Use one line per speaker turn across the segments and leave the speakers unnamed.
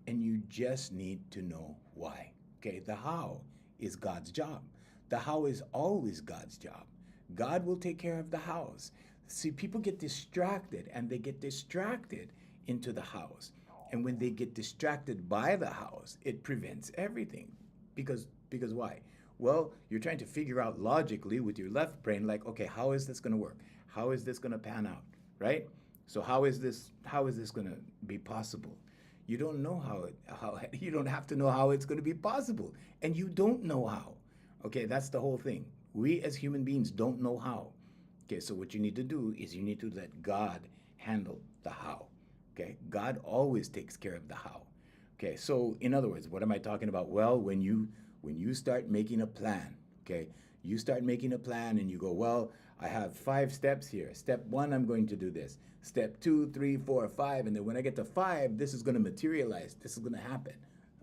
and you just need to know why. Okay, the how is God's job. The how is always God's job. God will take care of the hows. See, people get distracted and they get distracted into the hows. And when they get distracted by the hows, it prevents everything. Because why? Well, you're trying to figure out logically with your left brain, like, okay, how is this going to work? How is this going to pan out? Right? So how is this going to be possible? You don't know how you don't have to know how it's going to be possible, and you don't know how. Okay, that's the whole thing. We as human beings don't know how. Okay, so what you need to do is you need to let God handle the how. Okay, God always takes care of the how. Okay, so in other words, what am I talking about? Well, when you start making a plan, okay, you start making a plan and you go, well, I have 5 steps here. Step one, I'm going to do this. Step two, three, four, five, and then when I get to five, this is going to materialize. This is going to happen.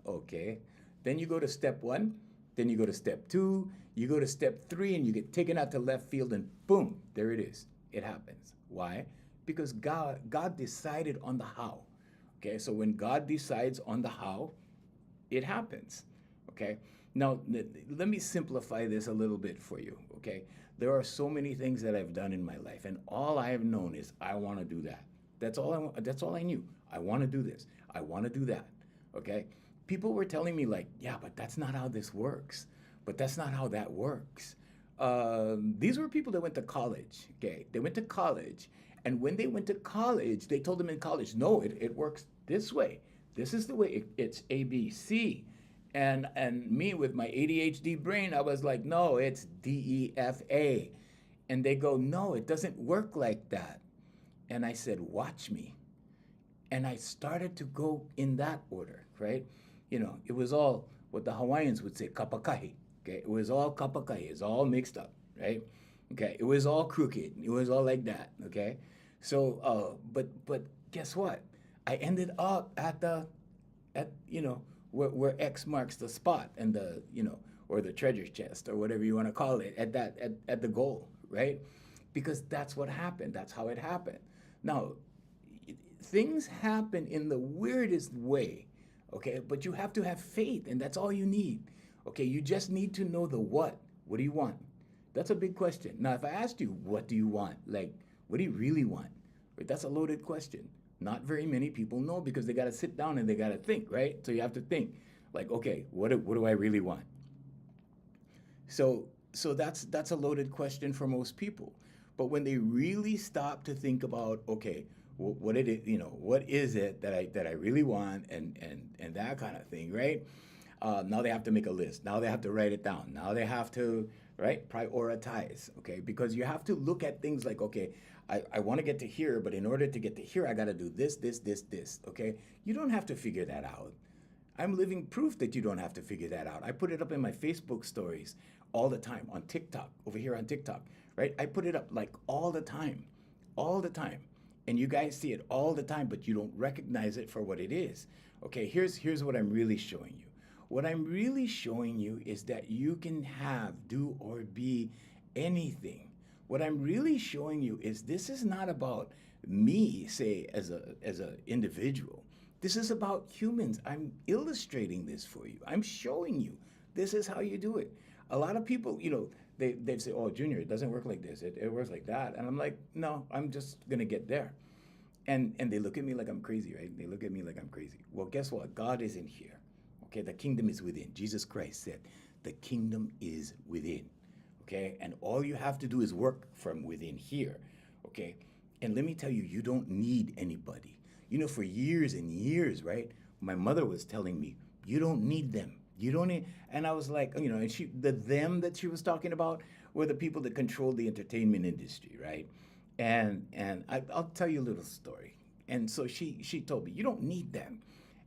Okay, then you go to step one, then you go to step two, you go to step three, and you get taken out to left field, and boom, there it is. It happens. Why? Because God decided on the how. Okay, so when God decides on the how, it happens. Okay, now let me simplify this a little bit for you. Okay, there are so many things that I've done in my life, and all I have known is I want to do that. That's all I want. That's all I knew. I want to do this. I want to do that. Okay, people were telling me like, yeah, but that's not how this works. But that's not how that works. These were people that went to college. Okay, they went to college, and when they went to college, they told them in college, no, it works this way. This is the way it's ABC. And me with my ADHD brain, I was like, no, it's DEFA. And they go, no, it doesn't work like that. And I said, watch me. And I started to go in that order, right? It was all what the Hawaiians would say, kapakahi. Okay, it was all kapakahi. It's all mixed up, right? Okay, it was all crooked. It was all like that. Okay, so but guess what? I ended up at where X marks the spot and or the treasure chest or whatever you want to call it at the goal, right? Because that's what happened. That's how it happened. Now, things happen in the weirdest way, okay? But you have to have faith, and that's all you need. Okay, you just need to know the what. What do you want? That's a big question. Now, if I asked you, what do you want? Like, what do you really want? Right? That's a loaded question. Not very many people know because they got to sit down and they got to think, right? So you have to think, like, okay, what do I really want? So that's a loaded question for most people. But when they really stop to think about, okay, what is it that I really want, and that kind of thing, right? Now they have to make a list. Now they have to write it down. Now they have to, right, prioritize, okay? Because you have to look at things like, okay, I want to get to here, but in order to get to here, I got to do this, okay? You don't have to figure that out. I'm living proof that you don't have to figure that out. I put it up in my Facebook stories all the time, on TikTok, over here on TikTok, right? I put it up like all the time, all the time. And you guys see it all the time, but you don't recognize it for what it is. Okay, here's what I'm really showing you. What I'm really showing you is that you can have, do, or be anything. What I'm really showing you is this is not about me, say, as a individual. This is about humans. I'm illustrating this for you. I'm showing you. This is how you do it. A lot of people, they'd say, oh, Junior, it doesn't work like this. It works like that. And I'm like, no, I'm just going to get there. And they look at me like I'm crazy, right? They look at me like I'm crazy. Well, guess what? God is in here. Okay, the kingdom is within. Jesus Christ said, the kingdom is within. Okay, and all you have to do is work from within here. Okay, and let me tell you, you don't need anybody. For years and years, right? My mother was telling me, you don't need them. You don't need, and I was like, and the them that she was talking about were the people that controlled the entertainment industry, right? And I'll tell you a little story. And so she told me, you don't need them.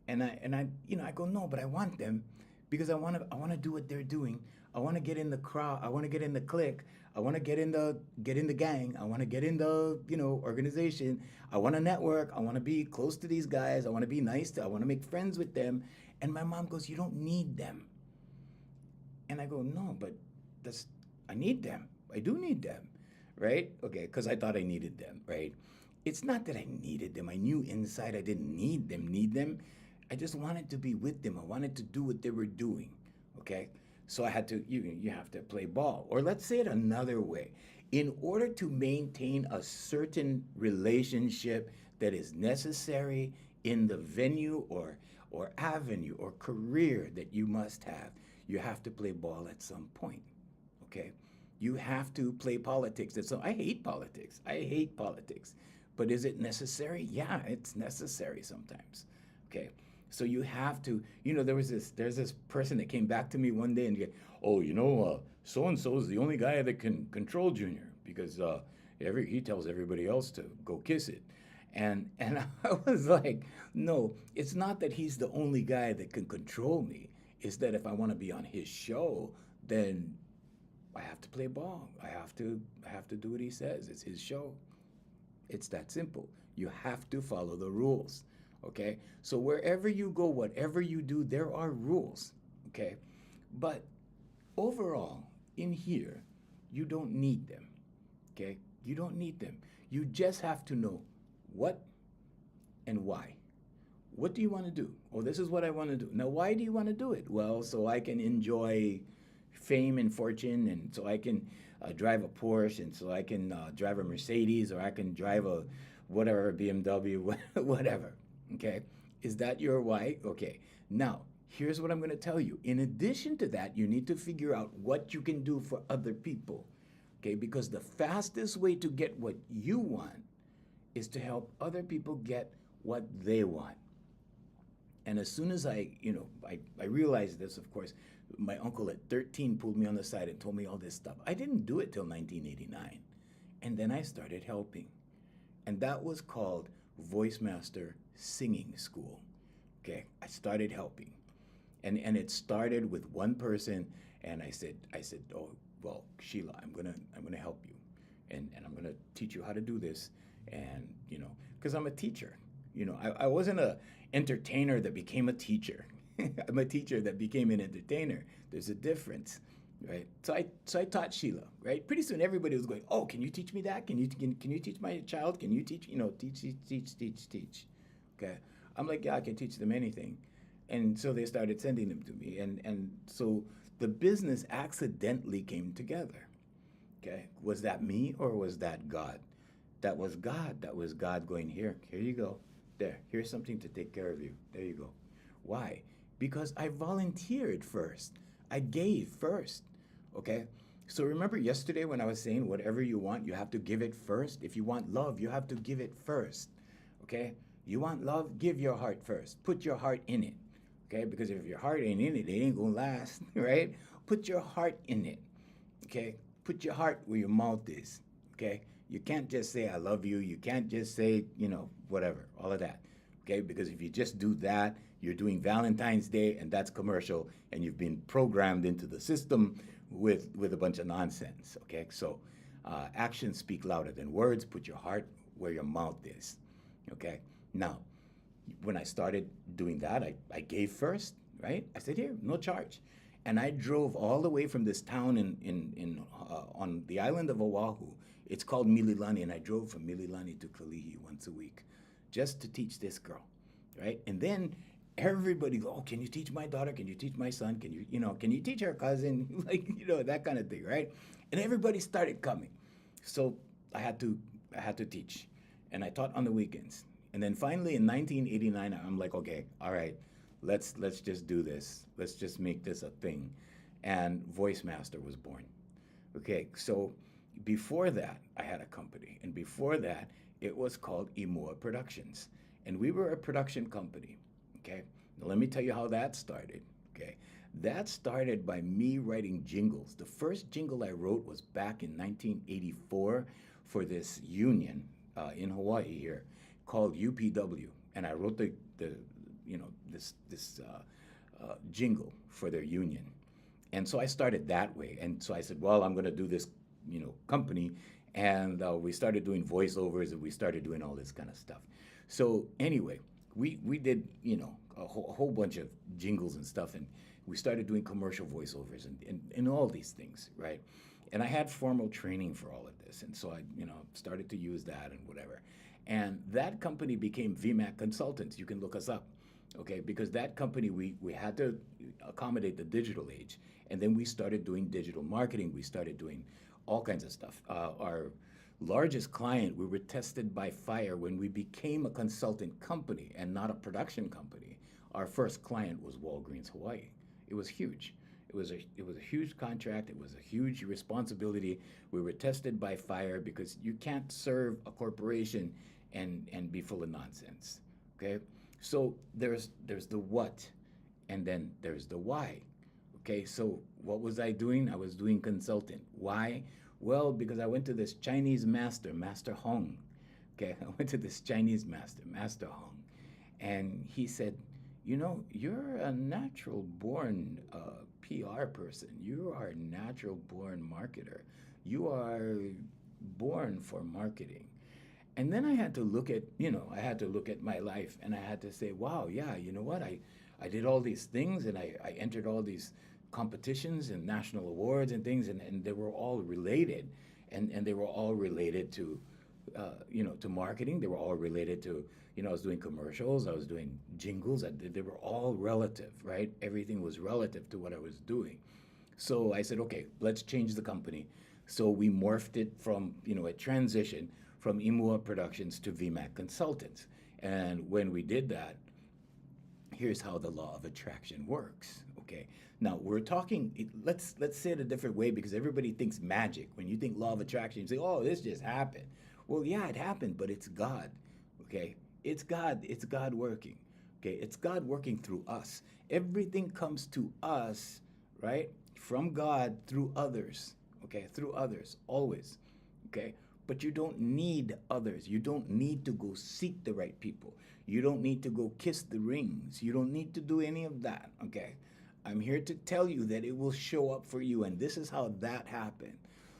And I go, no, but I want them because I want to do what they're doing. I want to get in the crowd. I want to get in the clique. I want to get in the gang. I want to get in the organization. I want to network. I want to be close to these guys. I want to be nice to. I want to make friends with them. And my mom goes, you don't need them. And I go, no, but I need them. I do need them, right? Okay, because I thought I needed them, right? It's not that I needed them. I knew inside I didn't need them. I just wanted to be with them. I wanted to do what they were doing. Okay? So I had to, you have to play ball. Or let's say it another way. In order to maintain a certain relationship that is necessary in the venue or avenue or career that you have to play ball at some point. Okay? You have to play politics. And so I hate politics. I hate politics. But is it necessary? Yeah, it's necessary sometimes. Okay. So you have to, there's this person that came back to me one day and get, oh, so and so is the only guy that can control Junior because he tells everybody else to go kiss it. And I was like, no, it's not that he's the only guy that can control me. It's that if I want to be on his show, then I have to play ball. I have to do what he says. It's his show. It's that simple. You have to follow the rules. Okay? So wherever you go, whatever you do, there are rules. Okay? But overall, in here, you don't need them. Okay? You don't need them. You just have to know what and why. What do you want to do? Oh, this is what I want to do. Now, why do you want to do it? Well, so I can enjoy fame and fortune, and so I can drive a Porsche, and so I can drive a Mercedes, or I can drive a whatever, BMW, whatever. Okay? Is that your why? Okay. Now, here's what I'm going to tell you. In addition to that, you need to figure out what you can do for other people. Okay? Because the fastest way to get what you want is to help other people get what they want. And as soon as I realized this, of course, my uncle at 13 pulled me on the side and told me all this stuff. I didn't do it till 1989. And then I started helping. And that was called Voice Master Singing School. Okay, I started helping. And it started with one person, and I said, oh, well, Sheila, I'm gonna help you. And I'm gonna teach you how to do this. And, because I'm a teacher. I wasn't a entertainer that became a teacher. I'm a teacher that became an entertainer. There's a difference, right? So I taught Sheila, right? Pretty soon everybody was going, oh, can you teach me that? Can you teach my child? Can you teach, teach. Okay. I'm like, yeah, I can teach them anything. And so they started sending them to me. And so the business accidentally came together. Okay. Was that me or was that God? That was God. That was God going, here you go. There, here's something to take care of you. There you go. Why? Because I volunteered first. I gave first. Okay? So remember yesterday when I was saying whatever you want, you have to give it first? If you want love, you have to give it first. Okay? You want love? Give your heart first. Put your heart in it. Okay? Because if your heart ain't in it, it ain't gonna last, right? Put your heart in it. Okay? Put your heart where your mouth is. Okay? You can't just say, I love you. You can't just say, whatever, all of that. Okay? Because if you just do that, you're doing Valentine's Day, and that's commercial, and you've been programmed into the system with a bunch of nonsense. Okay? So actions speak louder than words. Put your heart where your mouth is. Okay? Now, when I started doing that, I gave first, right? I said, here, no charge. And I drove all the way from this town on the island of Oahu. It's called Mililani, and I drove from Mililani to Kalihi once a week just to teach this girl, right? And then everybody go, oh, can you teach my daughter? Can you teach my son? Can you teach her cousin? That kind of thing, right? And everybody started coming. So I had to teach, and I taught on the weekends. And then finally in 1989, I'm like, okay, all right, let's just do this. Let's just make this a thing. And Voice Master was born. Okay, so before that, I had a company. And before that, it was called Imua Productions. And we were a production company. Okay, now let me tell you how that started. Okay, that started by me writing jingles. The first jingle I wrote was back in 1984 for this union in Hawaii here called UPW. And I wrote this jingle for their union. And so I started that way. And so I said, well, I'm going to do this, company. And we started doing voiceovers, and we started doing all this kind of stuff. So anyway, we did, a whole bunch of jingles and stuff. And we started doing commercial voiceovers and all these things, right? And I had formal training for all of this. And so I, started to use that and whatever. And that company became VMAC Consultants. You can look us up. Okay, because that company, we had to accommodate the digital age. And then we started doing digital marketing. We started doing all kinds of stuff. Our largest client, we were tested by fire when we became a consultant company and not a production company. Our first client was Walgreens Hawaii. It was huge. It was a huge contract. It was a huge responsibility. We were tested by fire because you can't serve a corporation and be full of nonsense. Okay, so there's the what, and then there's the why. Okay, so what was I doing? I was doing consulting. Why? Well, because I went to this Chinese master, Master Hong. Okay, I went to this Chinese master, Master Hong, and he said, you know, you're a natural born PR person. You are a natural born marketer. You are born for marketing. And then I had to look at, I had to look at my life and I had to say, wow, yeah, you know what? I did all these things and I entered all these competitions and national awards and things, and they were all related. And they were all related to, to marketing. They were all related to, I was doing commercials, I was doing jingles. They were all relative, right? Everything was relative to what I was doing. So I said, okay, let's change the company. So we morphed it from, a transition from Imua Productions to VMAC Consultants. And when we did that, here's how the law of attraction works. Okay. Now we're talking. Let's say it a different way because everybody thinks magic. When you think law of attraction, you say, "Oh, this just happened." Well, yeah, it happened, but it's God. Okay, it's God. It's God working. Okay, it's God working through us. Everything comes to us, right, from God through others. Okay, through others always. Okay, but you don't need others. You don't need to go seek the right people. You don't need to go kiss the rings. You don't need to do any of that. Okay, I'm here to tell you that it will show up for you, and this is how that happened.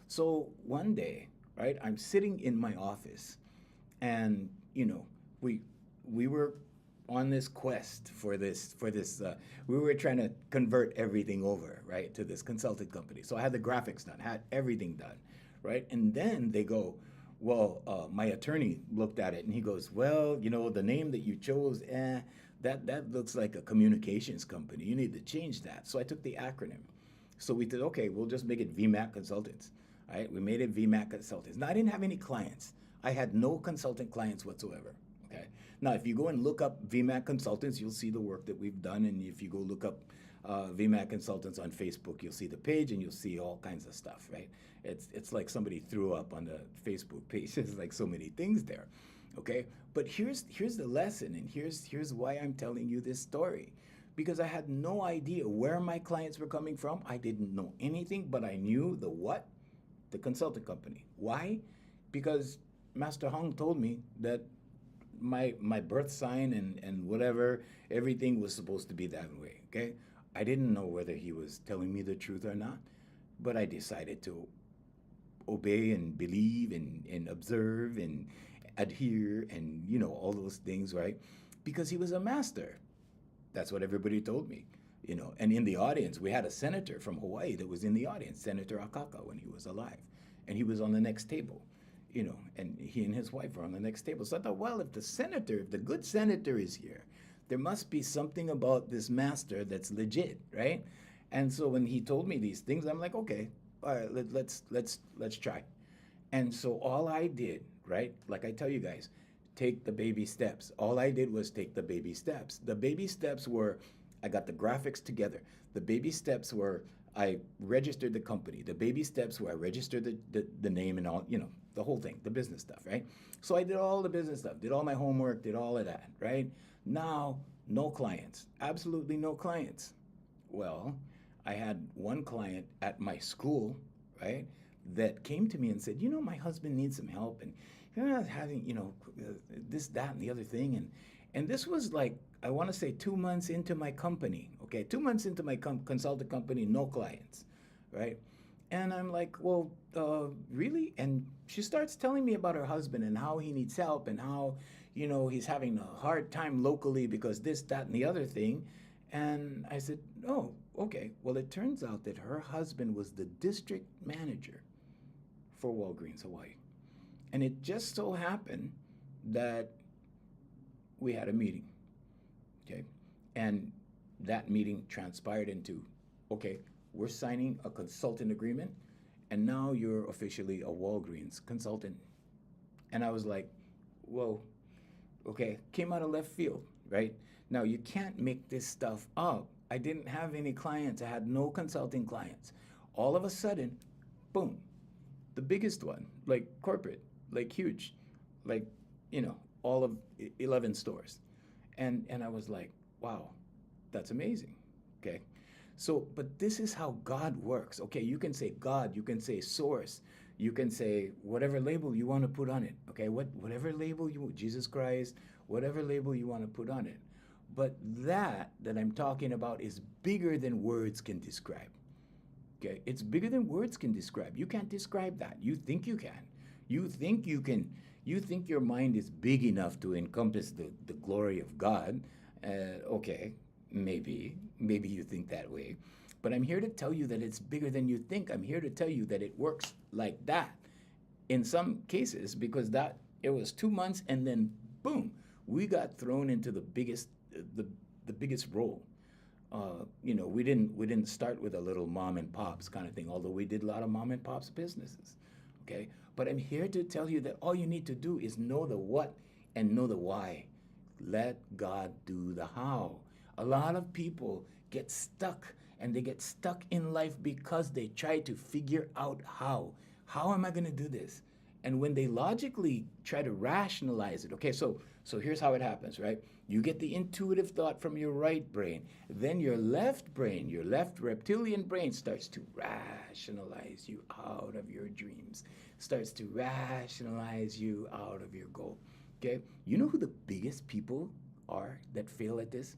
So one day, right, I'm sitting in my office, and we we were on this quest for this. We were trying to convert everything over, right, to this consulting company. So I had the graphics done, had everything done, right, and then they go, well, my attorney looked at it and he goes, well, the name that you chose, that looks like a communications company. You need to change that. So I took the acronym. So we said, okay, we'll just make it VMAC Consultants. All right, we made it VMAC Consultants. Now I didn't have any clients. I had no consultant clients whatsoever. Okay. Now if you go and look up VMAC Consultants, you'll see the work that we've done. And if you go look up VMAC Consultants on Facebook, you'll see the page and you'll see all kinds of stuff. Right. It's like somebody threw up on the Facebook page. There's like so many things there. Okay. But here's the lesson, and here's why I'm telling you this story. Because I had no idea where my clients were coming from. I didn't know anything, but I knew the what? The consulting company. Why? Because Master Hong told me that my birth sign and whatever, everything was supposed to be that way. Okay? I didn't know whether he was telling me the truth or not, but I decided to obey and believe and observe and adhere and all those things, right? Because he was a master. That's what everybody told me. And in the audience, we had a senator from Hawaii that was in the audience, Senator Akaka, when he was alive. And he was on the next table, and he and his wife were on the next table. So I thought, well, if the good senator is here, there must be something about this master that's legit, right? And so when he told me these things, I'm like, okay, all right, let's try. And so all I did, right, like I tell you guys, take the baby steps. All I did was take the baby steps. The baby steps were I got the graphics together. The baby steps were I registered the company. The baby steps were I registered the name and all, the whole thing, the business stuff, right? So I did all the business stuff, did all my homework, did all of that, right? Now, no clients, absolutely no clients. Well, I had one client at my school, right, that came to me and said, my husband needs some help, and having, this, that, and the other thing, and this was like, I want to say 2 months into my company, okay, 2 months into my consulting company, no clients, right? And I'm like, well, really? And she starts telling me about her husband and how he needs help and how, he's having a hard time locally because this, that, and the other thing. And I said, oh, okay. Well, it turns out that her husband was the district manager for Walgreens Hawaii. And it just so happened that we had a meeting. Okay. And that meeting transpired into, okay, we're signing a consultant agreement, and now you're officially a Walgreens consultant. And I was like, whoa, okay, came out of left field, right? Now, you can't make this stuff up. I didn't have any clients, I had no consulting clients. All of a sudden, boom, the biggest one, like corporate, like huge, like, all of 11 stores. And I was like, wow, that's amazing. Okay. So, but this is how God works. Okay. You can say God, you can say source, you can say whatever label you want to put on it. Okay. Whatever label Jesus Christ, whatever label you want to put on it. But that I'm talking about is bigger than words can describe. Okay. It's bigger than words can describe. You can't describe that. You think you can. You think you can. You think your mind is big enough to encompass the glory of God. Okay, maybe you think that way. But I'm here to tell you that it's bigger than you think. I'm here to tell you that it works like that in some cases, because that it was 2 months and then boom, we got thrown into the biggest role. We didn't start with a little mom and pops kind of thing, although we did a lot of mom and pops businesses. Okay, but I'm here to tell you that all you need to do is know the what and know the why. Let God do the how. A lot of people get stuck, and they get stuck in life because they try to figure out how. How am I going to do this? And when they logically try to rationalize it, okay, so here's how it happens, right? You get the intuitive thought from your right brain. Then your left brain, your left reptilian brain starts to rationalize you out of your dreams, starts to rationalize you out of your goal. Okay? You know who the biggest people are that fail at this?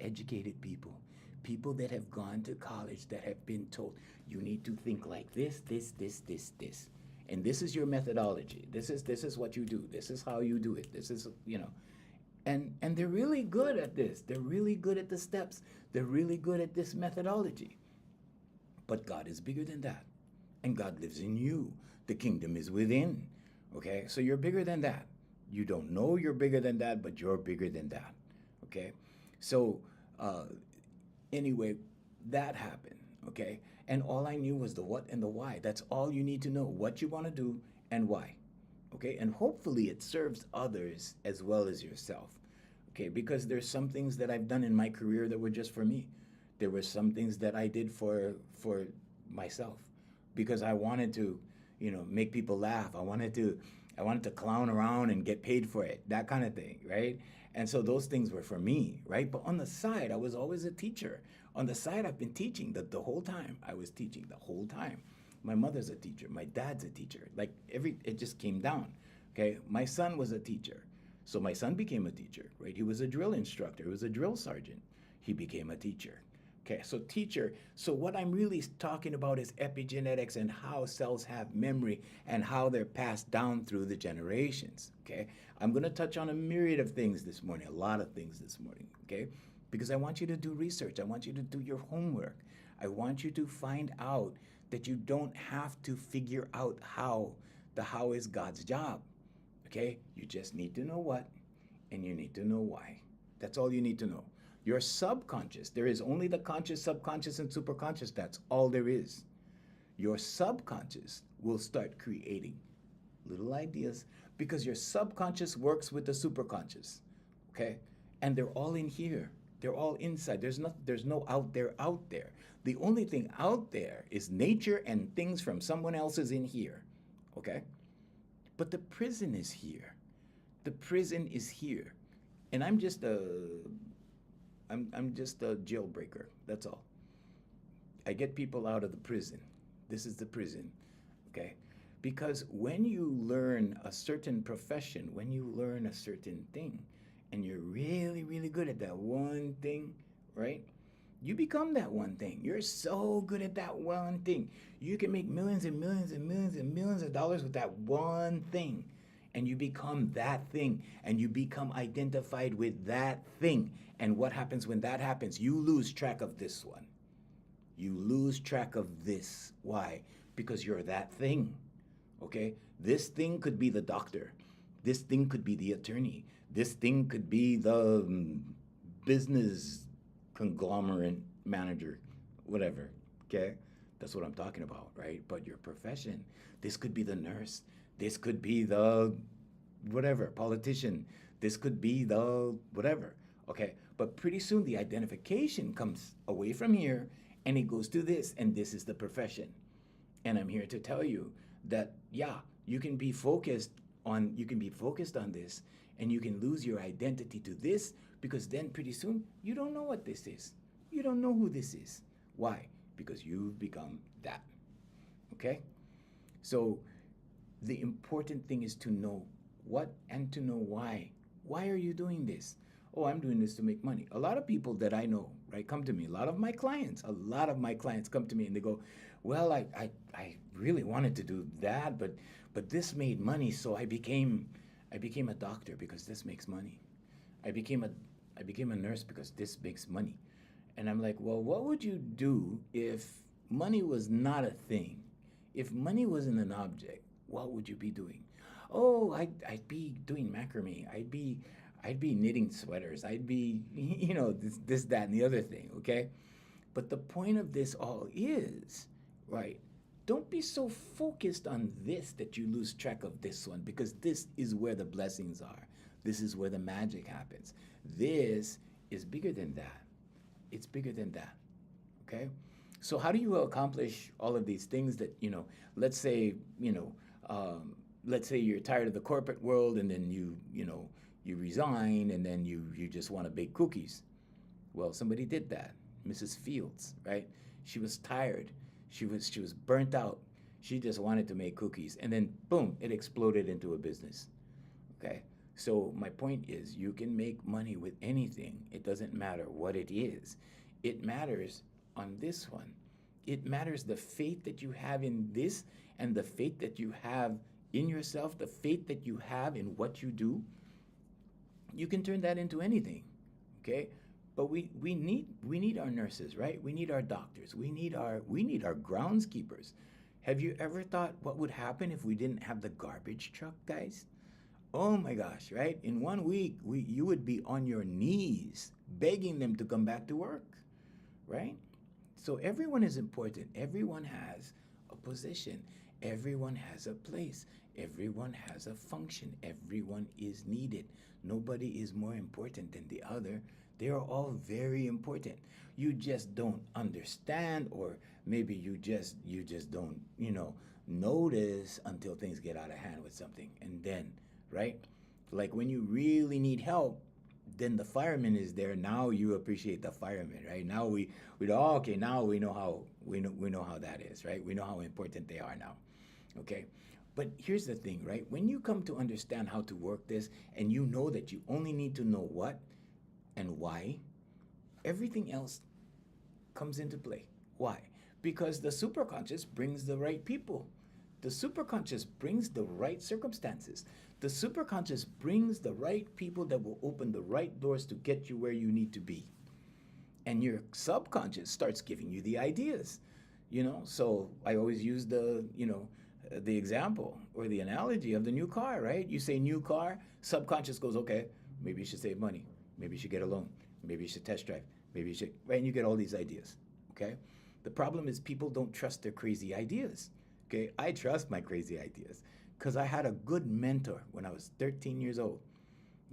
Educated people. People that have gone to college, that have been told, you need to think like this. And this is your methodology. This is what you do. This is how you do it. This is, and they're really good at this. They're really good at the steps. They're really good at this methodology. But God is bigger than that. And God lives in you. The kingdom is within. Okay? So you're bigger than that. You don't know you're bigger than that, but you're bigger than that. Okay? So anyway, that happened. Okay? And all I knew was the what and the why. That's all you need to know. What you want to do and why. Okay? And hopefully it serves others as well as yourself. Okay? Because there's some things that I've done in my career that were just for me. There were some things that I did for myself because I wanted to, make people laugh. I wanted to clown around and get paid for it, that kind of thing, right? And so those things were for me, right? But on the side, I was always a teacher. On the side, I've been teaching the whole time. I was teaching the whole time. My mother's a teacher. My dad's a teacher. It just came down, okay? My son was a teacher. So my son became a teacher, right? He was a drill instructor. He was a drill sergeant. He became a teacher. Okay, so teacher, so what I'm really talking about is epigenetics and how cells have memory and how they're passed down through the generations, okay? I'm going to touch on a myriad of things this morning, a lot of things this morning, okay? Because I want you to do research. I want you to do your homework. I want you to find out that you don't have to figure out how. The how is God's job, okay? You just need to know what and you need to know why. That's all you need to know. Your subconscious, there is only the conscious, subconscious, and superconscious. That's all there is. Your subconscious will start creating little ideas because your subconscious works with the superconscious, okay? And they're all in here. They're all inside. There's no out there. The only thing out there is nature and things from someone else's in here, okay? But the prison is here. The prison is here. And I'm just a jailbreaker. That's all. I get people out of the prison. This is the prison, okay? Because when you learn a certain profession, when you learn a certain thing, and you're really, really good at that one thing, right? You become that one thing. You're so good at that one thing. You can make millions and millions and millions and millions of dollars with that one thing. And you become that thing, and you become identified with that thing. And what happens when that happens? You lose track of this one. You lose track of this. Why? Because you're that thing, okay? This thing could be the doctor. This thing could be the attorney. This thing could be the business conglomerate manager, whatever. Okay, that's what I'm talking about, right? But your profession, this could be the nurse, this could be the whatever politician, this could be the whatever. Okay, but pretty soon the identification comes away from here and it goes to this, and this is the profession. And I'm here to tell you that yeah, you can be focused on this, and you can lose your identity to this, because then pretty soon you don't know what this is. You don't know who this is. Why? Because you've become that. Okay? So the important thing is to know what and to know why. Why are you doing this? Oh, I'm doing this to make money. A lot of people that I know, right, come to me. A lot of my clients come to me and they go, well, I really wanted to do that, but this made money, so I became a doctor because this makes money. I became a I became a nurse because this makes money. And I'm like, well, what would you do if money was not a thing? If money wasn't an object, what would you be doing? Oh, I'd be doing macrame. I'd be knitting sweaters. I'd be, this, that, and the other thing, okay? But the point of this all is, right, don't be so focused on this that you lose track of this one, because this is where the blessings are. This is where the magic happens. This is bigger than that. It's bigger than that, okay? So how do you accomplish all of these things that, let's say, let's say you're tired of the corporate world, and then you resign, and then you just want to bake cookies. Well, somebody did that. Mrs. Fields, right? She was tired. She was burnt out. She just wanted to make cookies, and then boom, it exploded into a business. Okay? So my point is, you can make money with anything. It doesn't matter what it is. It matters on this one. It matters the faith that you have in this, and the faith that you have in yourself, the faith that you have in what you do. You can turn that into anything. Okay? But we need our nurses, right? We need our doctors. We need our groundskeepers. Have you ever thought what would happen if we didn't have the garbage truck, guys? Oh my gosh, right? In 1 week, you would be on your knees begging them to come back to work, right? So everyone is important. Everyone has a position. Everyone has a place. Everyone has a function. Everyone is needed. Nobody is more important than the other. They are all very important. You just don't understand, or maybe you just don't, notice until things get out of hand with something. And then, right? Like when you really need help, then the fireman is there. Now you appreciate the fireman, right? Now okay, now we know how that is, right? We know how important they are now. Okay? But here's the thing, right? When you come to understand how to work this, and you know that you only need to know what and why, everything else comes into play. Why? Because the superconscious brings the right people. The superconscious brings the right circumstances. The superconscious brings the right people that will open the right doors to get you where you need to be. And your subconscious starts giving you the ideas. So I always use the example or the analogy of the new car, right? You say new car, subconscious goes, okay, maybe you should save money. Maybe you should get a loan. Maybe you should test drive. Maybe you should, right? And you get all these ideas, okay? The problem is people don't trust their crazy ideas, okay? I trust my crazy ideas because I had a good mentor when I was 13 years old,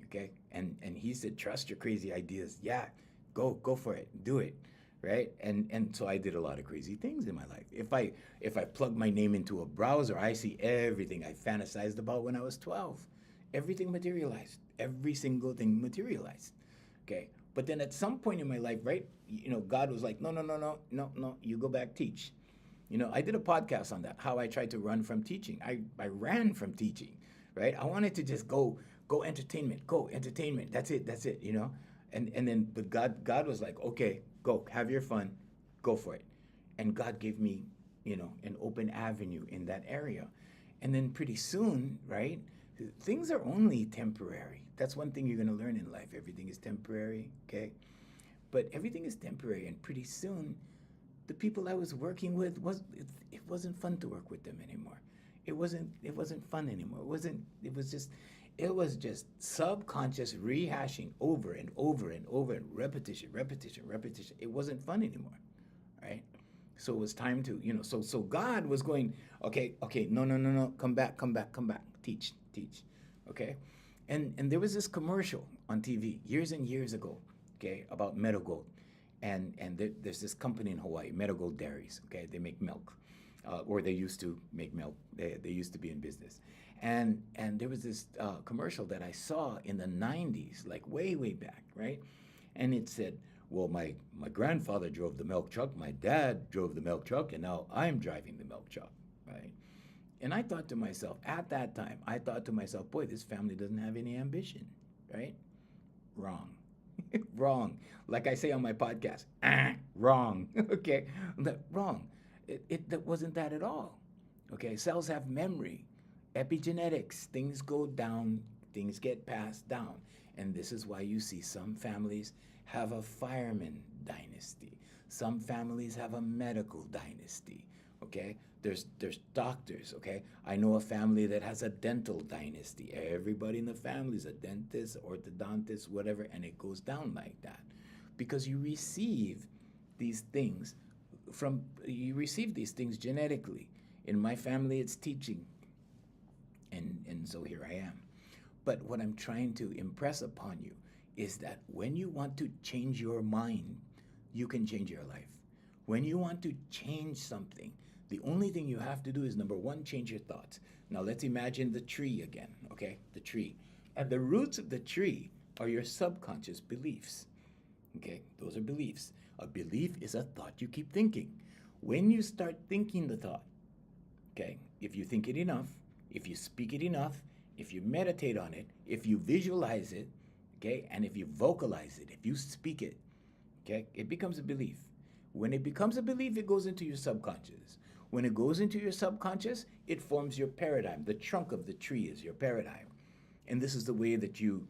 okay? And he said, trust your crazy ideas. Yeah, go for it. Do it, right? And so I did a lot of crazy things in my life. If I plug my name into a browser, I see everything I fantasized about when I was 12. Everything materialized. Every single thing materialized. Okay. But then at some point in my life, right, God was like, no, you go back, teach. I did a podcast on that, how I tried to run from teaching. I ran from teaching, right? I wanted to just go entertainment, That's it, And then, but God was like, okay, go, have your fun, go for it. And God gave me, an open avenue in that area. And then pretty soon, right, things are only temporary. That's one thing you're going to learn in life. Everything is temporary, okay? But everything is temporary, and pretty soon, the people I was working with it wasn't fun to work with them anymore. It wasn't fun anymore. It was It was just subconscious rehashing over and over and over and repetition, repetition, repetition. It wasn't fun anymore, right? So it was time to, so God was going, okay, okay, no, no, no, no, come back, come back, come back, teach, teach, okay? And there was this commercial on TV years and years ago, okay, about Meadow Gold. And there's this company in Hawaii, Meadow Gold Dairies, okay? They make milk, or they used to make milk. They used to be in business. And there was this commercial that I saw in the 90s, like way, way back, right? And it said, well, my grandfather drove the milk truck, my dad drove the milk truck, and now I'm driving the milk truck, right? And I thought to myself, at that time, I thought to myself, boy, this family doesn't have any ambition, right? Wrong. Wrong. Like I say on my podcast, wrong. Okay, wrong. That wasn't that at all. Okay, cells have memory, epigenetics. Things go down, things get passed down, and this is why you see some families have a fireman dynasty. Some families have a medical dynasty. Okay, there's doctors. Okay, I know a family that has a dental dynasty. Everybody in the family is a dentist, orthodontist, whatever, and it goes down like that because you receive these things genetically. In my family, it's teaching, and so here I am. But what I'm trying to impress upon you is that when you want to change your mind, you can change your life. When you want to change something, the only thing you have to do is number one, change your thoughts. Now let's imagine the tree again, okay? The tree. And the roots of the tree are your subconscious beliefs. Okay, those are beliefs. A belief is a thought you keep thinking. When you start thinking the thought, okay, if you think it enough, if you speak it enough, if you meditate on it, if you visualize it, okay, and if you vocalize it, if you speak it, okay, it becomes a belief. When it becomes a belief, it goes into your subconscious. When it goes into your subconscious, it forms your paradigm. The trunk of the tree is your paradigm. And this is the way that you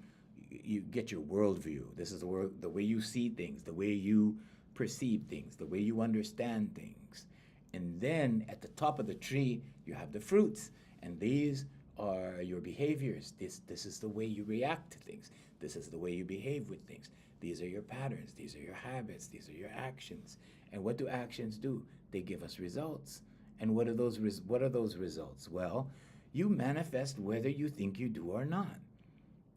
get your worldview. This is the way you see things, the way you perceive things, the way you understand things. And then at the top of the tree, you have the fruits. And these are your behaviors. This is the way you react to things. This is the way you behave with things. These are your patterns. These are your habits. These are your actions. And what do actions do? They give us results. And what are those results? Well, you manifest whether you think you do or not.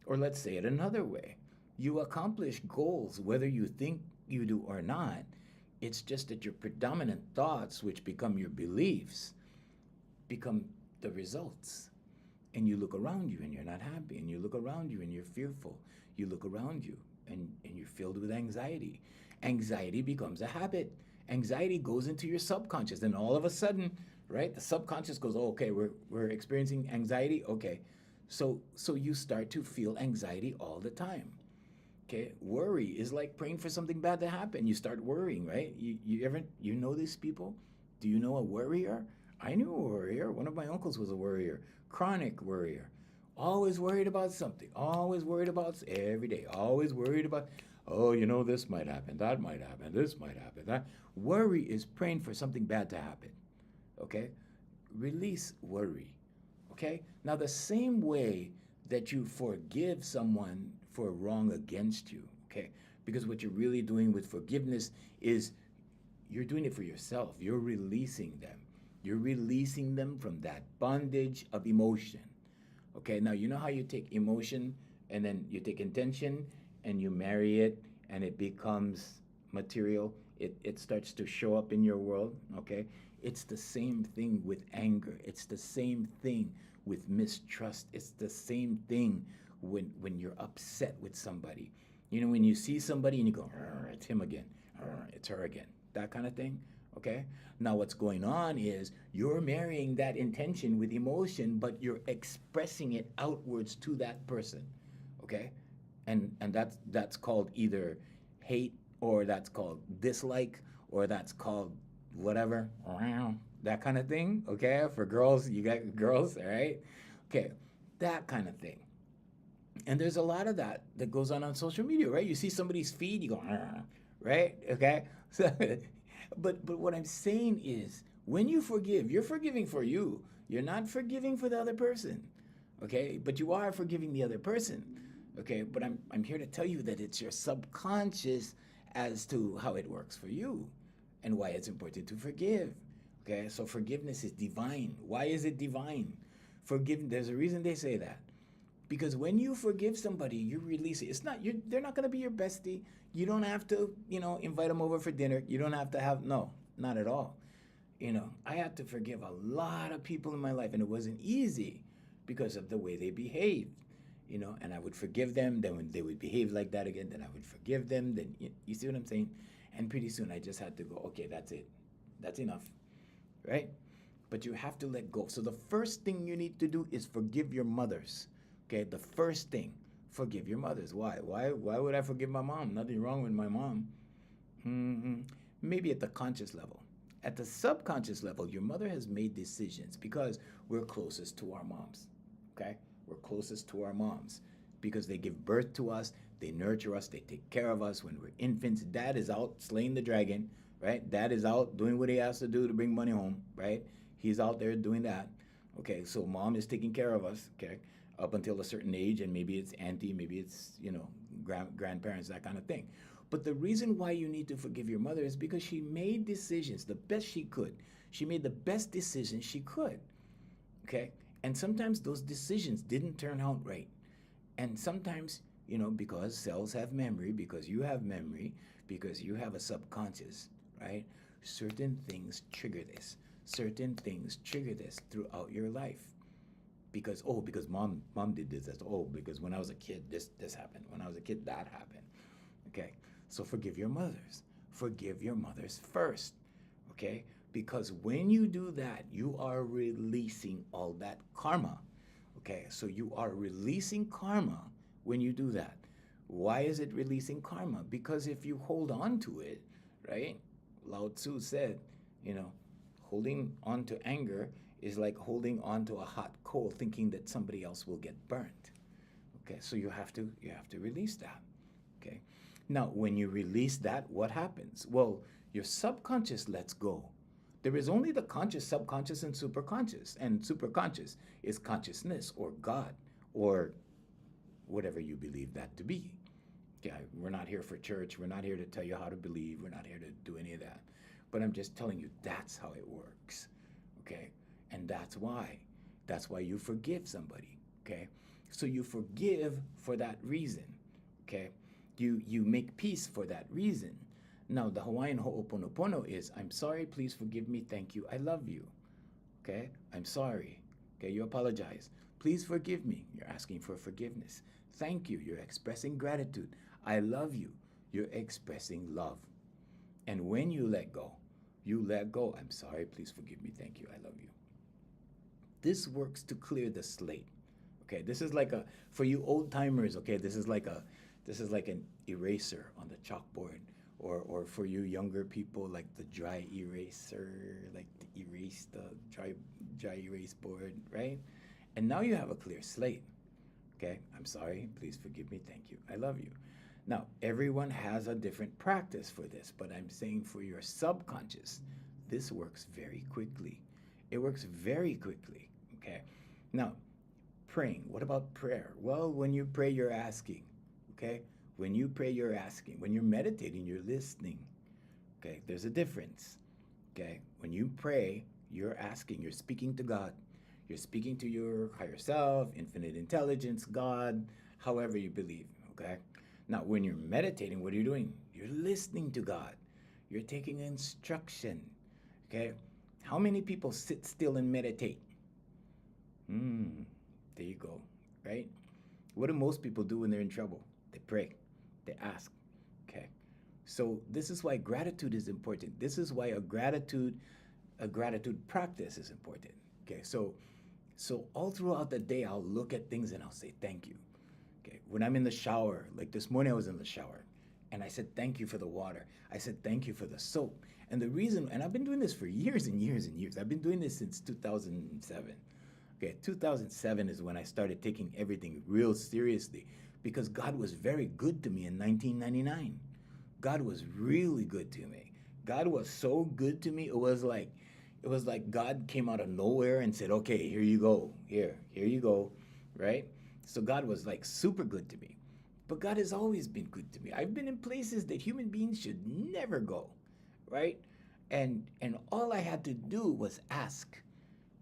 Or let's say it another way. You accomplish goals whether you think you do or not. It's just that your predominant thoughts, which become your beliefs, become the results. And you look around you and you're not happy. And you look around you and you're fearful. You look around you and you're filled with anxiety. Anxiety becomes a habit. Anxiety goes into your subconscious. And all of a sudden, right, the subconscious goes, oh, okay, we're experiencing anxiety. Okay. So you start to feel anxiety all the time. Okay, worry is like praying for something bad to happen. You start worrying, right? You know these people? Do you know a worrier? I knew a worrier. One of my uncles was a worrier, chronic worrier. Always worried about something. Always worried about every day. Always worried about, oh, this might happen, that might happen, this might happen. That worry is praying for something bad to happen. Okay, release worry. Okay, now the same way that you forgive someone for wrong against you, okay? Because what you're really doing with forgiveness is you're doing it for yourself. You're releasing them. You're releasing them from that bondage of emotion. Okay, now you know how you take emotion and then you take intention and you marry it and it becomes material. It starts to show up in your world, okay? It's the same thing with anger. It's the same thing with mistrust. It's the same thing when you're upset with somebody. When you see somebody and you go, it's him again, it's her again, that kind of thing, okay? Now what's going on is you're marrying that intention with emotion, but you're expressing it outwards to that person, okay? And that's called either hate, or that's called dislike, or that's called whatever, that kind of thing, okay? For girls, you got girls, all right? Okay, that kind of thing. And there's a lot of that goes on social media, right? You see somebody's feed, you go, right? Okay? So, but what I'm saying is, when you forgive, you're forgiving for you. You're not forgiving for the other person, Okay, but you are forgiving the other person. Okay, but I'm here to tell you that it's your subconscious as to how it works for you and why it's important to forgive. Okay, so forgiveness is divine. Why is it divine? There's a reason they say that. Because when you forgive somebody, you release it. It's not you. They're not gonna be your bestie. You don't have to, invite them over for dinner. You don't have to have no, not at all. I had to forgive a lot of people in my life, and it wasn't easy because of the way they behaved. And I would forgive them. Then when they would behave like that again, then I would forgive them. Then you see what I'm saying? And pretty soon I just had to go. Okay, that's it. That's enough, right? But you have to let go. So the first thing you need to do is forgive your mothers. Okay, the first thing, forgive your mothers. Why? Why would I forgive my mom? Nothing wrong with my mom. hmm Maybe at the conscious level. At the subconscious level, your mother has made decisions because we're closest to our moms. Okay? We're closest to our moms because they give birth to us, they nurture us, they take care of us when we're infants. Dad is out slaying the dragon, right? Dad is out doing what he has to do to bring money home, right? He's out there doing that. Okay, so mom is taking care of us, okay, up until a certain age, and maybe it's auntie, maybe it's, grandparents, that kind of thing. But the reason why you need to forgive your mother is because she made decisions the best she could. She made the best decisions she could, okay? And sometimes those decisions didn't turn out right. And sometimes, because cells have memory, because you have memory, because you have a subconscious, right? Certain things trigger this. Certain things trigger this throughout your life. Because mom did this. Because when I was a kid, this happened. When I was a kid, that happened. Okay? So forgive your mothers. Forgive your mothers first. Okay? Because when you do that, you are releasing all that karma. Okay? So you are releasing karma when you do that. Why is it releasing karma? Because if you hold on to it, right? Lao Tzu said, holding on to anger is like holding on to a hot coal thinking that somebody else will get burnt. Okay? So you have to release that. Okay? Now, when you release that, what happens? Well, your subconscious lets go. There is only the conscious, subconscious, and superconscious. And superconscious is consciousness or God or whatever you believe that to be. Okay, we're not here for church. We're not here to tell you how to believe. We're not here to do any of that. But I'm just telling you that's how it works. Okay? And that's why. That's why you forgive somebody. Okay? So you forgive for that reason. Okay? You make peace for that reason. Now, the Hawaiian Ho'oponopono is, I'm sorry, please forgive me, thank you, I love you. Okay? I'm sorry. Okay? You apologize. Please forgive me. You're asking for forgiveness. Thank you. You're expressing gratitude. I love you. You're expressing love. And when you let go, I'm sorry, please forgive me, thank you, I love you. This works to clear the slate. Okay? This is like for you old timers, okay, this is like an eraser on the chalkboard. Or for you younger people, like the dry eraser, like to erase the dry erase board, right? And now you have a clear slate. Okay, I'm sorry, please forgive me, thank you, I love you. Now, everyone has a different practice for this, but I'm saying for your subconscious, this works very quickly. It works very quickly. Okay, now, praying. What about prayer? Well, when you pray, you're asking. Okay, when you pray, you're asking. When you're meditating, you're listening. Okay, there's a difference. Okay, when you pray, you're asking, you're speaking to God. You're speaking to your higher self, infinite intelligence, God, however you believe. Okay, now when you're meditating, what are you doing? You're listening to God. You're taking instruction. Okay, how many people sit still and meditate? There you go, right? What do most people do when they're in trouble? They pray, they ask. Okay. So this is why gratitude is important. This is why a gratitude practice is important. Okay. So all throughout the day I'll look at things and I'll say thank you. Okay. When I'm in the shower, like this morning I was in the shower and I said thank you for the water. I said thank you for the soap. And the reason, and I've been doing this for years and years and years. I've been doing this since 2007. Okay, 2007 is when I started taking everything real seriously because God was very good to me in 1999. God was really good to me. God was so good to me. It was like God came out of nowhere and said, "Okay, here you go. Here you go. right? So God was like super good to me. But God has always been good to me. I've been in places that human beings should never go, right? And all I had to do was ask.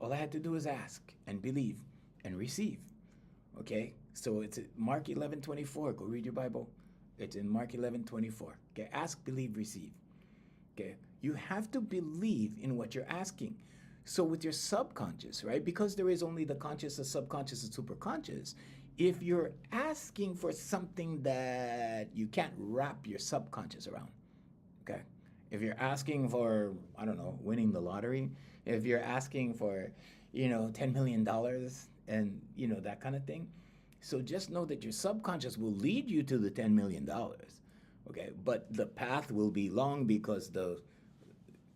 All I had to do was ask and believe and receive. Okay? So it's Mark 11:24. Go read your Bible. It's in Mark 11:24. Okay? Ask, believe, receive. Okay? You have to believe in what you're asking. So with your subconscious, right? Because there is only the conscious, the subconscious, and superconscious. If you're asking for something that you can't wrap your subconscious around, okay? If you're asking for, I don't know, winning the lottery, if you're asking for, $10 million dollars and, that kind of thing. So just know that your subconscious will lead you to the $10 million dollars, okay? But the path will be long because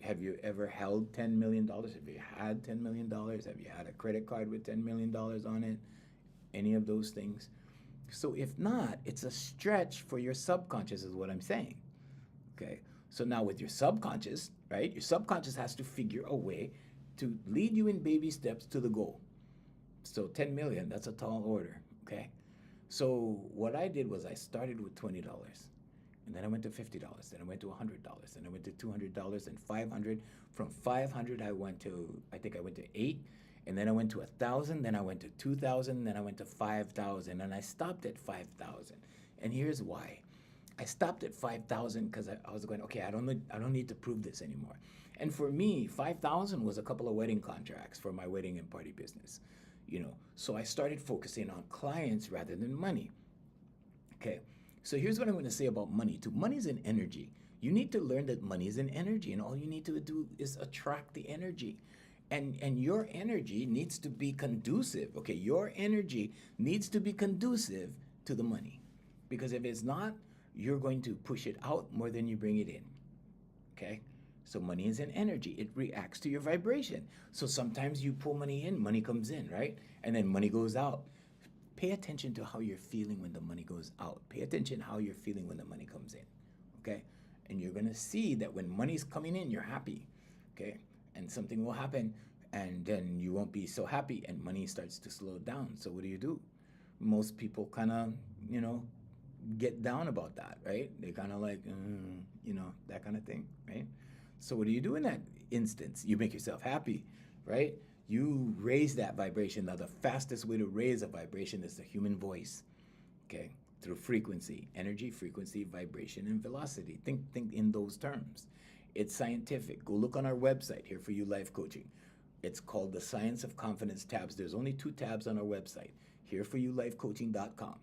have you ever held $10 million dollars? Have you had $10 million dollars? Have you had a credit card with $10 million dollars on it? Any of those things? So if not, it's a stretch for your subconscious, is what I'm saying. Okay. So now with your subconscious, right? Your subconscious has to figure a way to lead you in baby steps to the goal. So 10 million, that's a tall order. Okay. So what I did was I started with $20. And then I went to $50. Then I went to $100. Then I went to $200 and 500. From 500, I think I went to 8. And then I went to 1,000. Then I went to 2,000. Then I went to 5,000. And I stopped at 5,000. And here's why. I stopped at 5,000 because I was going, okay, I don't need to prove this anymore. And for me, 5,000 was a couple of wedding contracts for my wedding and party business. So I started focusing on clients rather than money. Okay. So here's what I'm going to say about money too. Money is an energy. You need to learn that money is an energy, and all you need to do is attract the energy. And your energy needs to be conducive. Okay, your energy needs to be conducive to the money. Because if it's not, you're going to push it out more than you bring it in. Okay? So money is an energy. It reacts to your vibration. So sometimes you pull money in, money comes in, right? And then money goes out. Pay attention to how you're feeling when the money goes out. Pay attention how you're feeling when the money comes in. Okay? And you're going to see that when money's coming in, you're happy. Okay? And something will happen and then you won't be so happy and money starts to slow down. So what do? Most people kind of, get down about that, right? They kind of like, that kind of thing, right? So what do you do in that instance? You make yourself happy, right? You raise that vibration. Now, the fastest way to raise a vibration is the human voice, okay? Through frequency, energy, frequency, vibration, and velocity. Think in those terms. It's scientific. Go look on our website, Here For You Life Coaching. It's called the Science of Confidence tabs. There's only 2 tabs on our website, hereforyoulifecoaching.com.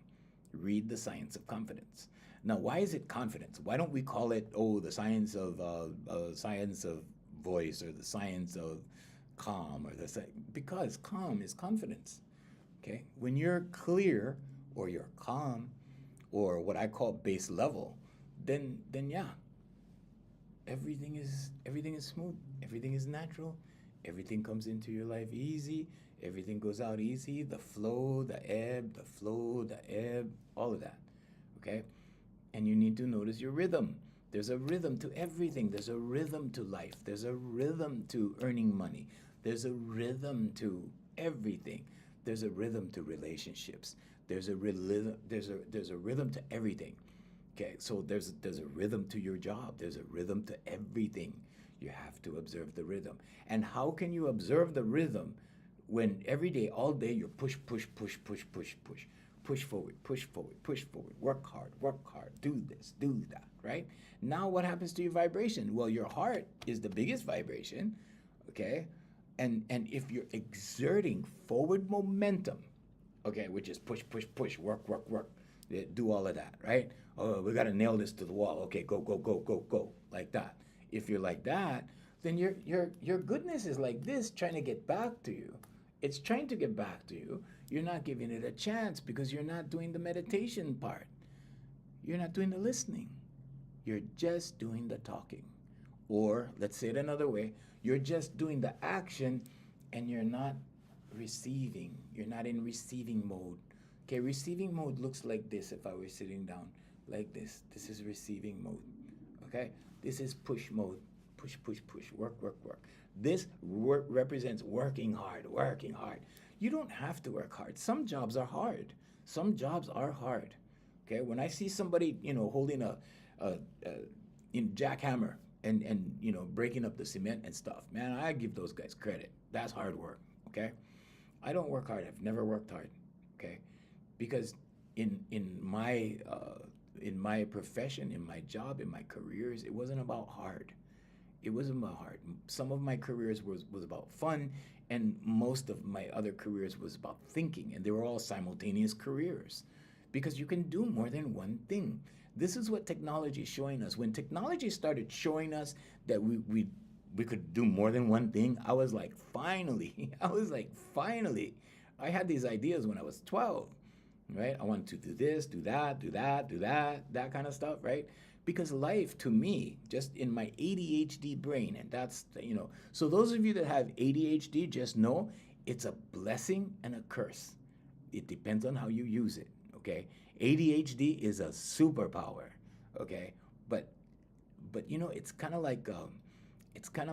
Read the Science of Confidence. Now, why is it confidence? Why don't we call it, the science of voice or the science of calm because calm is confidence. Okay, when you're clear or you're calm or what I call base level, then yeah, everything is smooth, everything is natural, everything comes into your life easy, everything goes out easy, the flow, the ebb, all of that. Okay, and you need to notice your rhythm. There's a rhythm to everything. There's a rhythm to life. There's a rhythm to earning money. There's a rhythm to everything. There's a rhythm to relationships. There's a rhythm. There's a rhythm to everything. Okay, so there's a rhythm to your job. There's a rhythm to everything. You have to observe the rhythm. And how can you observe the rhythm when every day, all day, you're push, push forward, work hard, do this, do that, right? Now what happens to your vibration? Well, your heart is the biggest vibration, okay? And if you're exerting forward momentum, okay, which is push, work, do all of that, right? Oh, we got to nail this to the wall. Okay, go, like that. If you're like that, then your goodness is like this, trying to get back to you. It's trying to get back to you. You're not giving it a chance because you're not doing the meditation part. You're not doing the listening. You're just doing the talking. Or, let's say it another way, you're just doing the action and you're not receiving. You're not in receiving mode. Okay, receiving mode looks like this if I were sitting down, like this. This is receiving mode. Okay, this is push mode. Push, work. This represents working hard. You don't have to work hard. Some jobs are hard. Some jobs are hard. Okay, when I see somebody, holding a jackhammer and breaking up the cement and stuff, man, I give those guys credit. That's hard work. Okay, I don't work hard. I've never worked hard. Okay, because in my profession, in my job, in my careers, it wasn't about hard. It wasn't about hard. Some of my careers was about fun, and most of my other careers was about thinking, and they were all simultaneous careers because you can do more than one thing. This is what technology is showing us. When technology started showing us that we could do more than one thing, I was like, finally. I was like, finally. I had these ideas when I was 12, right? I wanted to do this, do that, do that, do that, that kind of stuff, right? Because life to me, just in my ADHD brain, and so those of you that have ADHD, just know it's a blessing and a curse. It depends on how you use it, okay? ADHD is a superpower, okay? But it's kind of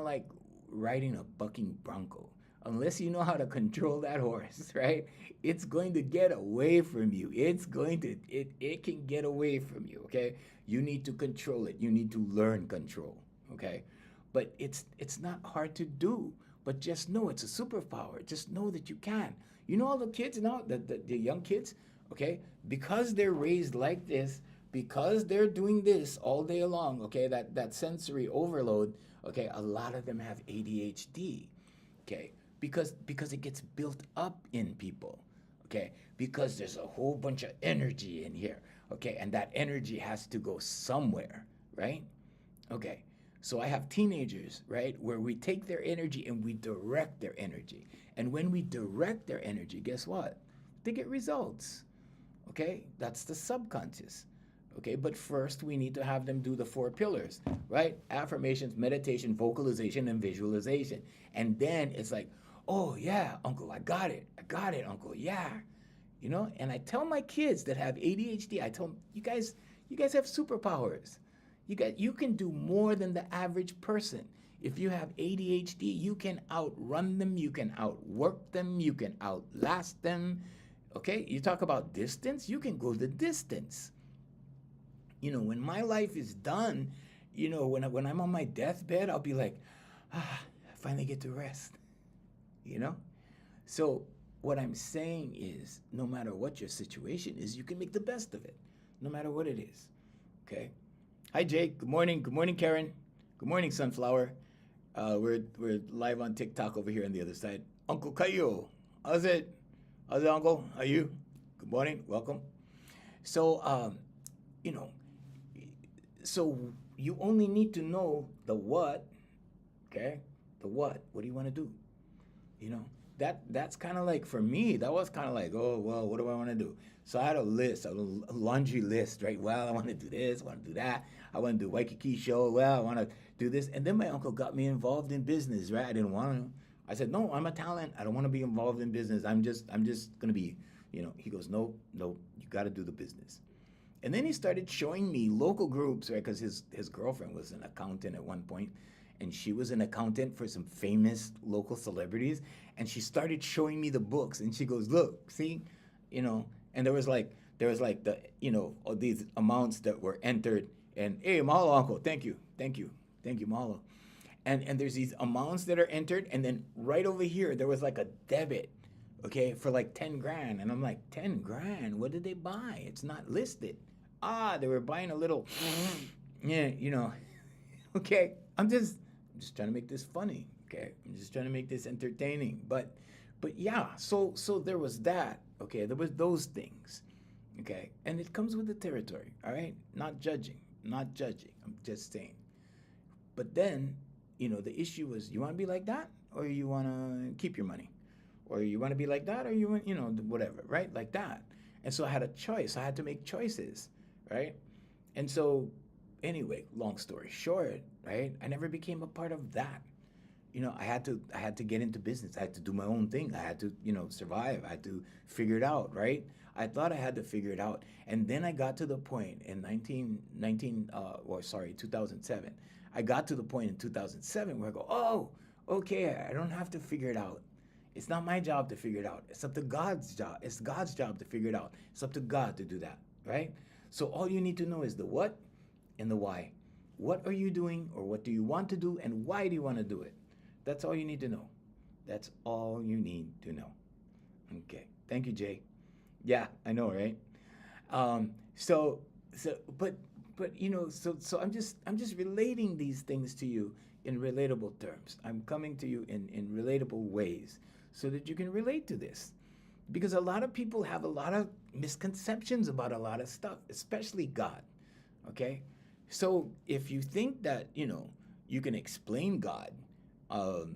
like riding a bucking bronco. Unless you know how to control that horse, right? It's going to get away from you. It can get away from you, okay? You need to control it. You need to learn control, okay? But it's not hard to do. But just know it's a superpower. Just know that you can. You know all the kids now, the young kids, okay? Because they're raised like this, because they're doing this all day long, okay? That sensory overload, okay? A lot of them have ADHD, okay? Because it gets built up in people, okay? Because there's a whole bunch of energy in here, okay? And that energy has to go somewhere, right? Okay. So I have teenagers, right, where we take their energy and we direct their energy. And when we direct their energy, guess what? They get results, okay? That's the subconscious. Okay, but first we need to have them do the 4 pillars, right? Affirmations, meditation, vocalization, and visualization. And then it's like, oh yeah, uncle, I got it, uncle, yeah. And I tell my kids that have ADHD, I tell them, you guys have superpowers. You can do more than the average person. If you have ADHD, you can outrun them, you can outwork them, you can outlast them. Okay, you talk about distance, you can go the distance. When my life is done, when I'm on my deathbed, I'll be like, I finally get to rest. So what I'm saying is, no matter what your situation is, you can make the best of it, no matter what it is. Okay. Hi, Jake. Good morning. Good morning, Karen. Good morning, Sunflower. We're live on TikTok over here on the other side. Uncle Caillou, how's it? How's it, Uncle? How are you? Good morning. Welcome. So, so you only need to know the what, okay? The what. What do you want to do? That's kind of like, for me, that was kind of like, oh, well, what do I want to do? So I had a list, a laundry list, right? Well, I want to do this, I want to do that. I want to do Waikiki show. Well, I want to do this. And then my uncle got me involved in business, right? I didn't want to. I said, no, I'm a talent. I don't want to be involved in business. I'm just going to be, he goes, no, you got to do the business. And then he started showing me local groups, right? Because his girlfriend was an accountant at one point, and she was an accountant for some famous local celebrities. And she started showing me the books, and she goes, look, see, and there was like the, all these amounts that were entered, and hey, mahalo, uncle, thank you, mahalo. And there's these amounts that are entered, and then right over here, there was like a debit, okay, for like 10 grand. And I'm like, 10 grand? What did they buy? It's not listed. They were buying a little, yeah, okay. I'm just trying to make this funny, okay? I'm just trying to make this entertaining. But yeah, so there was that, okay? There was those things, okay? And it comes with the territory, all right? Not judging. I'm just saying. But then, the issue was, you want to be like that, or you want to keep your money? Or you want to be like that, or you want, whatever, right? Like that. And so I had a choice. I had to make choices, right? And so, anyway, long story short, right? I never became a part of that. I had to get into business. I had to do my own thing. I had to, survive. I had to figure it out, right? I thought I had to figure it out. And then I got to the point in 2007. I got to the point in 2007 where I go, oh, okay, I don't have to figure it out. It's not my job to figure it out. It's up to God's job. It's God's job to figure it out. It's up to God to do that, right? So all you need to know is the what and the why. What are you doing, or what do you want to do, and why do you want to do it? That's all you need to know. That's all you need to know. Okay. Thank you, Jay. Yeah, I know, right? So, but so I'm just relating these things to you in relatable terms. I'm coming to you in relatable ways so that you can relate to this. Because a lot of people have a lot of misconceptions about a lot of stuff, especially God. Okay? So if you think that, you can explain God, um,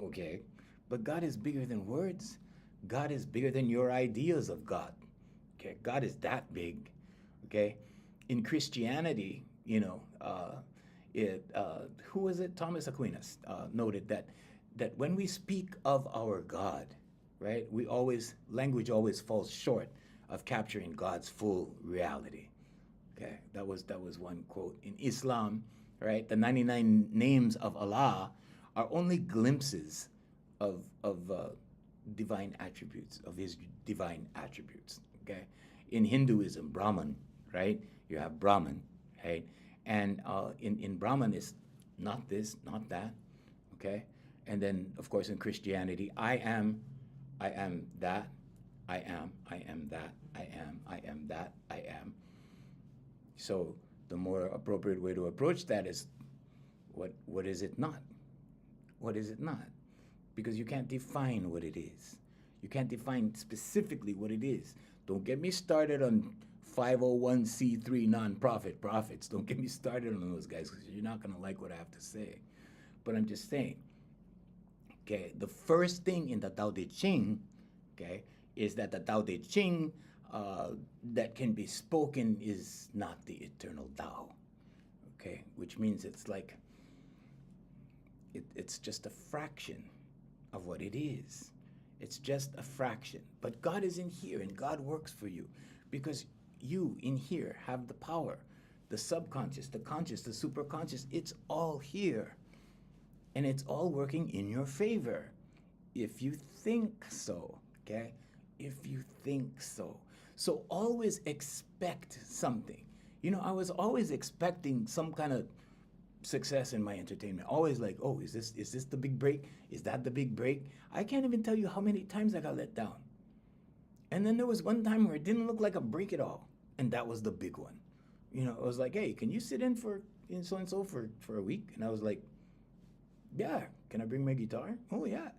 okay, but God is bigger than words. God is bigger than your ideas of God. Okay, God is that big. Okay, in Christianity, who was it? Thomas Aquinas noted that when we speak of our God, right, language always falls short of capturing God's full reality. Okay, that was one quote. In Islam, right, the 99 names of Allah are only glimpses of divine attributes, of His divine attributes. Okay, in Hinduism, Brahman, right? You have Brahman, right? And in Brahman is not this, not that. Okay, and then of course in Christianity, I am that, I am that, I am that, I am. So the more appropriate way to approach that is, what is it not? What is it not? Because you can't define what it is. You can't define specifically what it is. Don't get me started on 501c3 nonprofit prophets. Don't get me started on those guys, because you're not going to like what I have to say. But I'm just saying, okay, the first thing in the Tao Te Ching, okay, is that the Tao Te Ching that can be spoken is not the eternal Tao, okay, which means it's like, it's just a fraction of what it is. It's just a fraction. But God is in here, and God works for you, because you in here have the power. The subconscious, the conscious, the superconscious, it's all here. And it's all working in your favor. If you think so, okay? If you think so. So always expect something. I was always expecting some kind of success in my entertainment. Always like, oh, is this the big break? Is that the big break? I can't even tell you how many times I got let down. And then there was one time where it didn't look like a break at all. And that was the big one. It was like, hey, can you sit in for so-and-so for a week? And I was like, yeah, can I bring my guitar? Oh, yeah.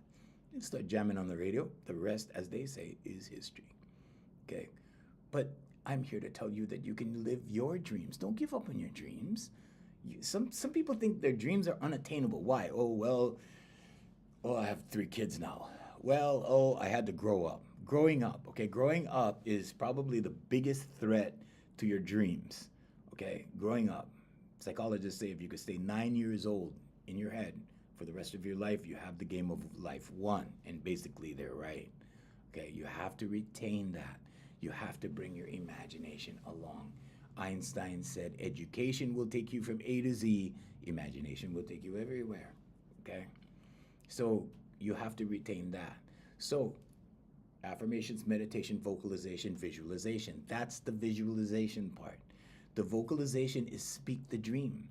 And start jamming on the radio. The rest, as they say, is history. Okay? But I'm here to tell you that you can live your dreams. Don't give up on your dreams. Some people think their dreams are unattainable. Why? I have 3 kids now. Well, I had to grow up. Growing up, okay? Growing up is probably the biggest threat to your dreams, okay? Growing up. Psychologists say if you could stay 9 years old in your head for the rest of your life, you have the game of life won. And basically, they're right. Okay? You have to retain that. You have to bring your imagination along. Einstein said, education will take you from A to Z, imagination will take you everywhere, okay? So you have to retain that. So affirmations, meditation, vocalization, visualization. That's the visualization part. The vocalization is speak the dream,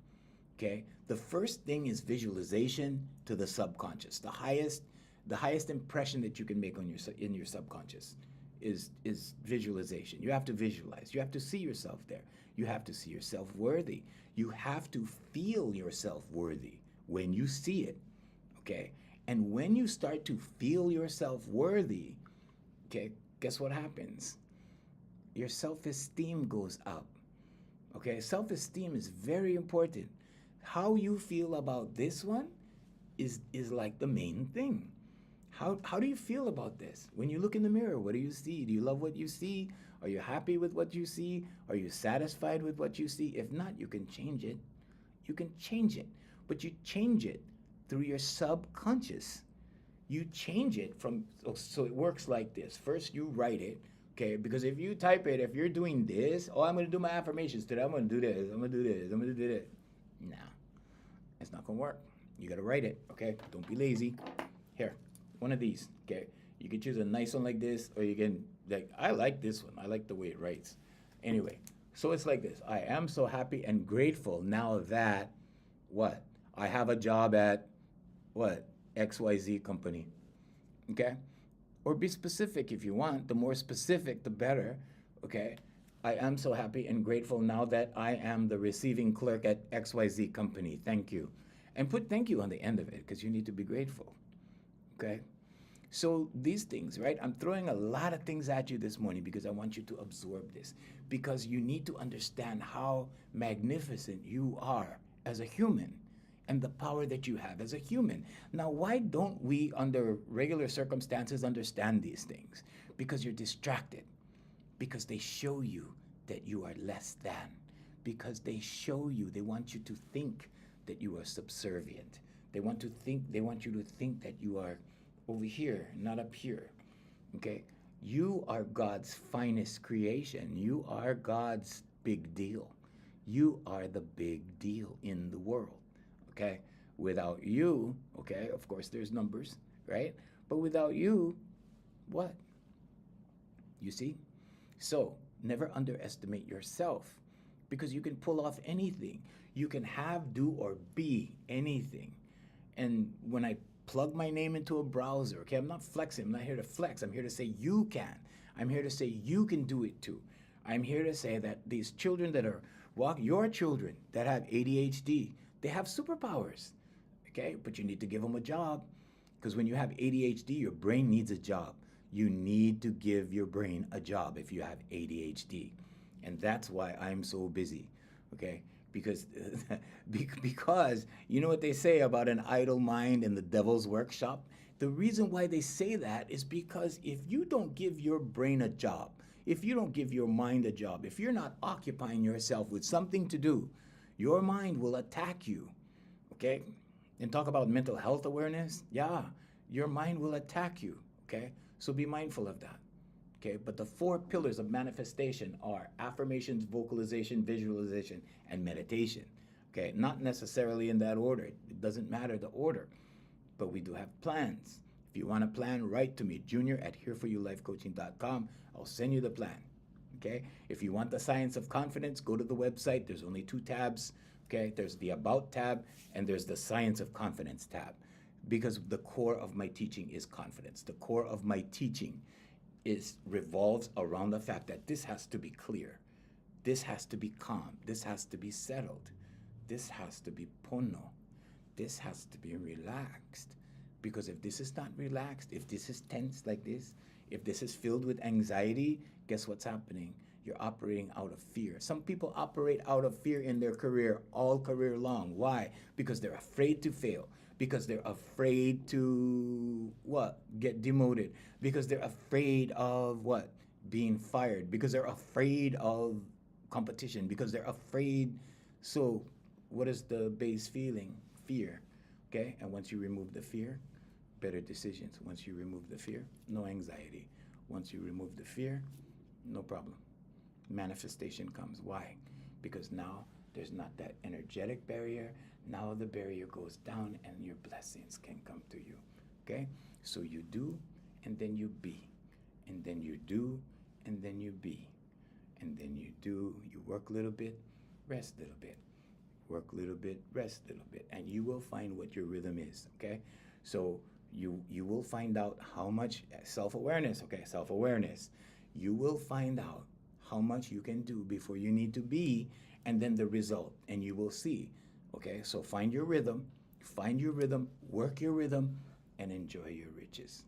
okay? The first thing is visualization to the subconscious. The highest impression that you can make on in your subconscious is visualization. You have to visualize. You have to see yourself there. You have to see yourself worthy. You have to feel yourself worthy when you see it, okay? And when you start to feel yourself worthy, okay, guess what happens? Your self-esteem goes up, okay? Self-esteem is very important. How you feel about this one is like the main thing. How do you feel about this? When you look in the mirror, what do you see? Do you love what you see? Are you happy with what you see? Are you satisfied with what you see? If not, you can change it. You can change it. But you change it through your subconscious. You change it so it works like this. First, you write it, okay? Because if you type it, if you're doing this, I'm going to do my affirmations today. I'm going to do this. I'm going to do this. I'm going to do this. Nah, it's not going to work. You got to write it, okay? Don't be lazy. Here. one of these. Okay, you can choose a nice one like this, or you can like I like this one. I like the way it writes. Anyway, so it's like this. I am so happy and grateful now that what I have a job at what XYZ company. Okay, or be specific if you want. The more specific, the better. Okay, I am so happy and grateful now that I am the receiving clerk at XYZ company. Thank you. And put thank you on the end of it because you need to be grateful. Okay? So these things, right? I'm throwing a lot of things at you this morning because I want you to absorb this. Because you need to understand how magnificent you are as a human and the power that you have as a human. Now, why don't we, under regular circumstances, understand these things? Because you're distracted. Because they show you that you are less than. Because they show you, they want you to think that you are subservient. They want you to think that you are over here, not up here. Okay? You are God's finest creation. You are God's big deal. You are the big deal in the world. Okay? Without you, okay, of course there's numbers, right? But without you, what? You see? So, never underestimate yourself because you can pull off anything. You can have, do, or be anything. And when I plug my name into a browser, okay, I'm not flexing. I'm not here to flex. I'm here to say you can. I'm here to say you can do it too. I'm here to say that these children that are your children that have ADHD, they have superpowers, okay? But you need to give them a job because when you have ADHD, your brain needs a job. You need to give your brain a job if you have ADHD. And that's why I'm so busy, okay? Because because you know what they say about an idle mind in the devil's workshop? The reason why they say that is because if you don't give your brain a job, if you don't give your mind a job, if you're not occupying yourself with something to do, your mind will attack you, okay? And talk about mental health awareness, yeah, your mind will attack you, okay? So be mindful of that. Okay, but the 4 pillars of manifestation are affirmations, vocalization, visualization, and meditation. Okay, not necessarily in that order. It doesn't matter the order, but we do have plans. If you want a plan, write to me, junior@hereforoulifecoaching.com. I'll send you the plan. Okay, if you want the science of confidence, go to the website. There's only 2 tabs. Okay, there's the About tab and there's the Science of Confidence tab. Because the core of my teaching is confidence. The core of my teaching revolves around the fact that this has to be clear. This has to be calm. This has to be settled. This has to be pono. This has to be relaxed. Because if this is not relaxed, if this is tense like this, if this is filled with anxiety, guess what's happening? You're operating out of fear. Some people operate out of fear in their career all career long. Why? Because they're afraid to fail. Because they're afraid to what? Get demoted. Because they're afraid of what? Being fired. Because they're afraid of competition. Because they're afraid. So what is the base feeling? Fear. Okay? And once you remove the fear, better decisions. Once you remove the fear, no anxiety. Once you remove the fear, no problem. Manifestation comes. Why? Because now there's not that energetic barrier. Now the barrier goes down and your blessings can come to you. Okay? So you do and then you be. And then you do and then you be. And then you do, you work a little bit, rest a little bit. Work a little bit, rest a little bit. And you will find what your rhythm is. Okay? So you will find out how much self-awareness, okay, self-awareness. You will find out how much you can do before you need to be, and then the result, and you will see. Okay, so find your rhythm, work your rhythm, and enjoy your riches.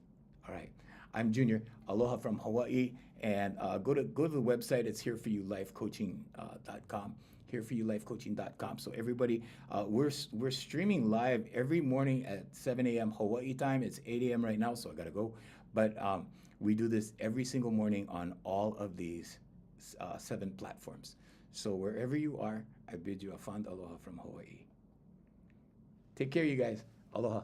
All right, I'm Junior. Aloha from Hawaii, and go to the website. It's hereforyoulifecoaching.com. Hereforyoulifecoaching.com. So everybody, we're streaming live every morning at 7 a.m. Hawaii time. It's 8 a.m. right now, so I gotta go. But we do this every single morning on all of these 7 platforms. So wherever you are, I bid you a fond aloha from Hawaii. Take care, you guys. Aloha.